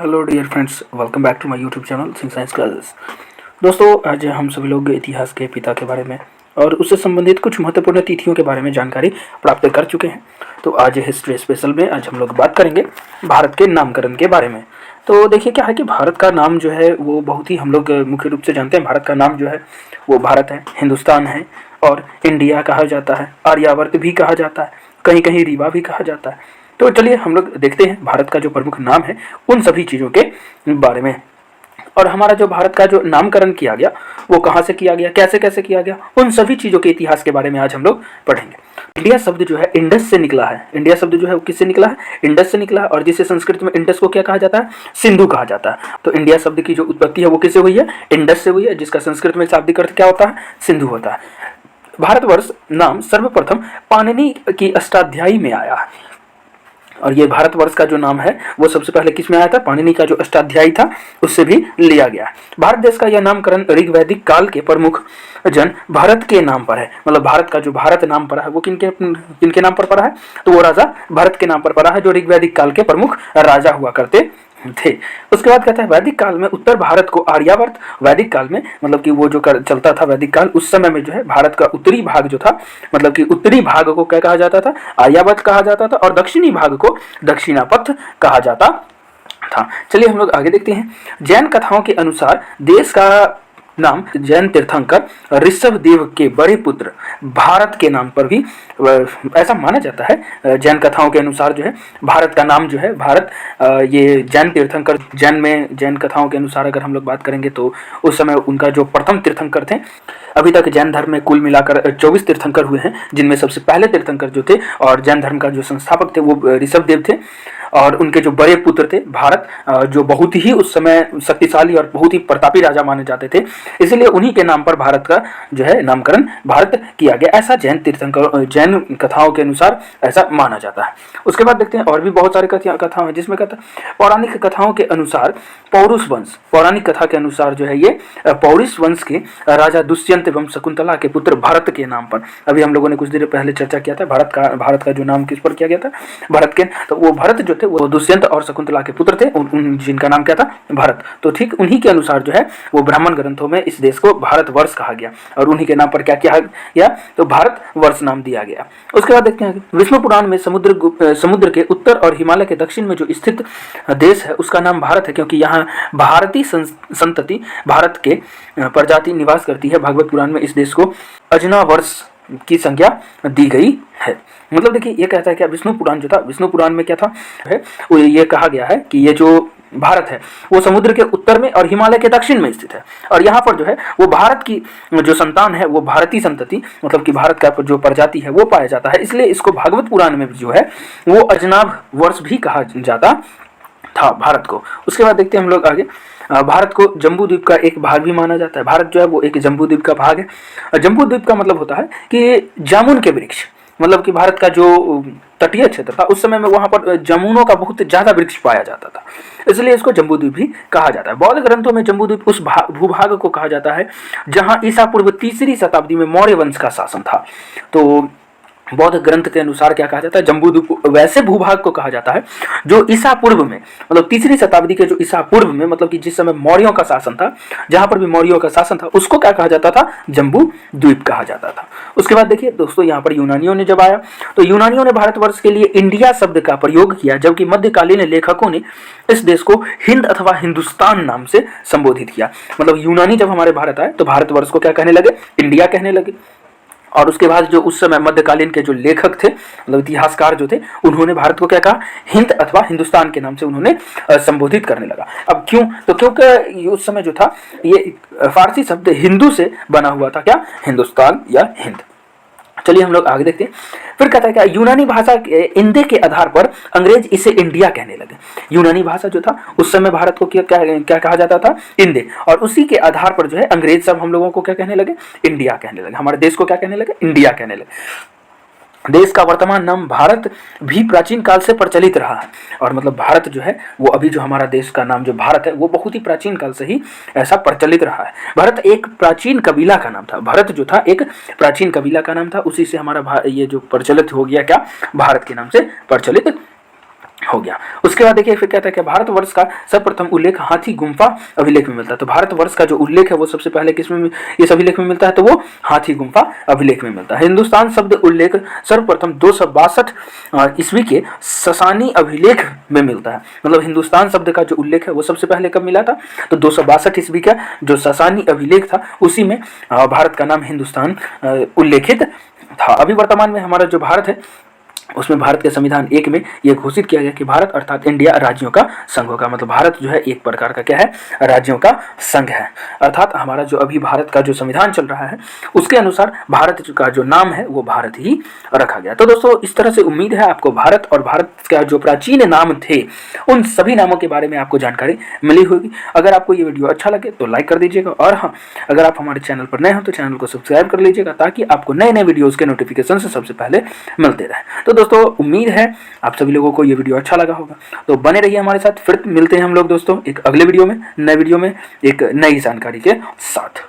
Hello dear friends, welcome back to my YouTube channel Singh science classes. दोस्तों, आज हम सभी लोग इतिहास के पिता के बारे में और उससे संबंधित कुछ महत्वपूर्ण तिथियों के बारे में जानकारी प्राप्त कर चुके हैं। तो आज हिस्ट्री स्पेशल में आज हम लोग बात करेंगे भारत के नामकरण के बारे में। तो देखिए, क्या है कि भारत का नाम जो है वो बहुत ही हम लोग मुख्य रूप से जानते हैं। भारत का नाम जो है वो भारत है, हिंदुस्तान है और इंडिया कहा जाता है, आर्यावर्त भी कहा जाता है, कहीं कहीं रीवा भी कहा जाता है। तो चलिए हम लोग देखते हैं भारत का जो प्रमुख नाम है उन सभी चीज़ों के बारे में। और हमारा जो भारत का जो नामकरण किया गया वो कहाँ से किया गया, कैसे कैसे किया गया, उन सभी चीज़ों के इतिहास के बारे में आज हम लोग पढ़ेंगे। इंडिया शब्द जो है इंडस से निकला है। इंडिया शब्द जो है वो किससे निकला है? इंडस से निकला है। और जिसे संस्कृत में इंडस को क्या कहा जाता है? सिंधु कहा जाता है। तो इंडिया शब्द की जो उत्पत्ति है वो किससे हुई है? इंडस से हुई है, जिसका संस्कृत में शाब्दिक अर्थ क्या होता है? सिंधु होता है। भारतवर्ष नाम सर्वप्रथम पाणिनि की अष्टाध्यायी में आया है। और ये भारतवर्ष का जो नाम है वो सबसे पहले किस में आया था? पाणिनि का जो अष्टाध्यायी था उससे भी लिया गया। भारत देश का यह नामकरण ऋग्वैदिक काल के प्रमुख जन भरत के नाम पर है। मतलब भारत का जो भारत नाम पड़ा है वो किनके नाम पर पड़ा है? तो वो राजा भरत के नाम पर पड़ा है, जो ऋग्वैदिक काल के प्रमुख राजा हुआ करते थे। उसके बाद कहता है वैदिक काल में उत्तर भारत को आर्यावर्त, वैदिक काल में मतलब कि वो जो चलता था वैदिक काल, उस समय में जो है भारत का उत्तरी भाग जो था, मतलब कि उत्तरी भाग को क्या कहा जाता था? आर्यावर्त कहा जाता था, और दक्षिणी भाग को दक्षिणापथ कहा जाता था। चलिए हम लोग आगे देखते हैं। जैन कथाओं के अनुसार देश का नाम जैन तीर्थंकर ऋषभ देव के बड़े पुत्र भारत के नाम पर भी ऐसा माना जाता है। जैन कथाओं के अनुसार जो है भारत का नाम जो है भारत, ये जैन तीर्थंकर, जैन कथाओं के अनुसार अगर हम लोग बात करेंगे तो उस समय उनका जो प्रथम तीर्थंकर थे। अभी तक जैन धर्म में कुल मिलाकर 24 तीर्थंकर हुए हैं, जिनमें सबसे पहले तीर्थंकर जो थे और जैन धर्म का जो संस्थापक थे वो ऋषभ देव थे। और उनके जो बड़े पुत्र थे भारत, जो बहुत ही उस समय शक्तिशाली और बहुत ही प्रतापी राजा माने जाते थे, इसलिए उन्हीं के नाम पर भारत का जो है नामकरण भारत किया गया, ऐसा जैन कथाओं के अनुसार ऐसा माना जाता है। उसके बाद देखते हैं और भी बहुत सारे कथाएं हैं, जिसमें कहता है पौराणिक कथाओं के अनुसार पौरुष वंश, पौराणिक कथा के अनुसार जो है ये पौरुष वंश के राजा दुष्यंत एवं शकुंतला के पुत्र भरत के नाम पर, अभी हम लोगों ने कुछ देर पहले चर्चा किया था भारत का जो नाम किस पर किया गया था? भरत के। तो वो भरत जो थे वो दुष्यंत और शकुंतला के पुत्र थे, जिनका नाम क्या था? भरत। तो ठीक उन्हीं के अनुसार जो है वो ब्राह्मण ग्रंथों में इस देश को भारतवर्ष कहा गया और उन्हीं के नाम पर क्या किया गया? तो भारतवर्ष नाम दिया गया। उसके बाद देखते हैं विष्णु पुराण में समुद्र के उत्तर और हिमालय के दक्षिण में जो स्थित देश है उसका नाम भारत है, क्योंकि यहाँ भारतीय संतति, भारत के प्रजाति निवास करती है। भागवत पुराण में इस देश को अजना वर्ष की संख्या दी गई है। मतलब देखिए, ये कहता है कि विष्णु पुराण जो था, विष्णु पुराण में क्या था है वो ये कहा गया है कि ये जो भारत है वो समुद्र के उत्तर में और हिमालय के दक्षिण में स्थित है, और यहाँ पर जो है वो भारत की जो संतान है वो भारतीय संतति, मतलब कि भारत का जो प्रजाति है वो पाया जाता है, इसलिए इसको भागवत पुराण में जो है वो अजनाभ वर्ष भी कहा जाता था भारत को। उसके बाद देखते हैं हम लोग आगे। भारत को जम्बू द्वीप का एक भाग भी माना जाता है। भारत जो है वो एक जम्बू द्वीप का भाग है। जम्बू द्वीप का मतलब होता है कि जामुन के वृक्ष, मतलब कि भारत का जो तटीय क्षेत्र था उस समय में वहां पर जामुनों का बहुत ज्यादा वृक्ष पाया जाता था, इसलिए इसको जम्बू द्वीप भी कहा जाता है। बौद्ध ग्रंथों में जम्बू द्वीप उस भूभाग को कहा जाता है जहां ईसा पूर्व 3री शताब्दी में मौर्य वंश का शासन था। तो बौद्ध ग्रंथ के अनुसार क्या कहा जाता है? जम्बूद्वीप वैसे भूभाग को कहा जाता है जो ईसा पूर्व में, मतलब 3री शताब्दी के जो ईसा पूर्व में, मतलब कि जिस समय मौर्यों का शासन था, जहां पर भी मौर्यों का शासन था, उसको क्या कहा जाता था? जम्बू द्वीप कहा जाता था। उसके बाद देखिए दोस्तों, यहाँ पर यूनानियों ने जब आया तो यूनानियों ने भारतवर्ष के लिए इंडिया शब्द का प्रयोग किया, जबकि मध्यकालीन लेखकों ने इस देश को हिंद अथवा हिंदुस्तान नाम से संबोधित किया। मतलब यूनानी जब हमारे भारत आए तो भारतवर्ष को क्या कहने लगे? इंडिया कहने लगे। और उसके बाद जो उस समय मध्यकालीन के जो लेखक थे, मतलब इतिहासकार जो थे, उन्होंने भारत को क्या कहा? हिंद अथवा हिंदुस्तान के नाम से उन्होंने संबोधित करने लगा। अब क्यों? तो क्योंकि उस समय जो था ये फारसी शब्द हिंदू से बना हुआ था, क्या? हिंदुस्तान या हिंद। चलिए हम लोग आगे देखते हैं। फिर कहता है क्या यूनानी भाषा इंदे के आधार पर अंग्रेज इसे इंडिया कहने लगे। यूनानी भाषा जो था उस समय भारत को क्या कहा जाता था? इंदे। और उसी के आधार पर जो है अंग्रेज सब हम लोगों को क्या कहने लगे? इंडिया कहने लगे। हमारे देश को क्या कहने लगे? इंडिया कहने लगे। देश का वर्तमान नाम भारत भी प्राचीन काल से प्रचलित रहा है। और मतलब भारत जो है वो अभी जो हमारा देश का नाम जो भारत है वो बहुत ही प्राचीन काल से ही ऐसा प्रचलित रहा है। भारत एक प्राचीन कबीला का नाम था। भारत जो था एक प्राचीन कबीला का नाम था, उसी से हमारा ये जो प्रचलित हो गया क्या? भारत के नाम से प्रचलित हो गया। उसके बाद देखिए फिर कहता है कि भारतवर्ष का सर्वप्रथम उल्लेख हाथी गुम्फा अभिलेख में मिलता है। तो भारतवर्ष का जो उल्लेख है वो सबसे पहले किसमें इस अभिलेख में मिलता है, तो वो हाथी गुम्फा अभिलेख में मिलता है। हिंदुस्तान शब्द उल्लेख सर्वप्रथम 262 ईस्वी के ससानी अभिलेख में मिलता है। मतलब हिंदुस्तान शब्द का जो उल्लेख है वो सबसे पहले कब मिला था, तो 262 ईस्वी का जो ससानी अभिलेख था उसी में भारत का नाम हिंदुस्तान उल्लेखित था। अभी वर्तमान में हमारा जो भारत है उसमें भारत के संविधान 1 में यह घोषित किया गया कि भारत अर्थात इंडिया राज्यों का संघ होगा। मतलब भारत जो है एक प्रकार का क्या है, राज्यों का संघ है। अर्थात हमारा जो अभी भारत का जो संविधान चल रहा है उसके अनुसार भारत का जो नाम है वो भारत ही रखा गया। तो दोस्तों इस तरह से उम्मीद है आपको भारत और भारत का जो प्राचीन नाम थे उन सभी नामों के बारे में आपको जानकारी मिली होगी। अगर आपको ये वीडियो अच्छा लगे तो लाइक कर दीजिएगा, और हाँ, अगर आप हमारे चैनल पर नए हो तो चैनल को सब्सक्राइब कर लीजिएगा ताकि आपको नए नए वीडियोज़ के नोटिफिकेशन से सबसे पहले मिलते रहे। तो दोस्तों उम्मीद है आप सभी लोगों को ये वीडियो अच्छा लगा होगा, तो बने रहिए हमारे साथ। फिर मिलते हैं हम लोग दोस्तों एक अगले वीडियो में, नए वीडियो में एक नई जानकारी के साथ।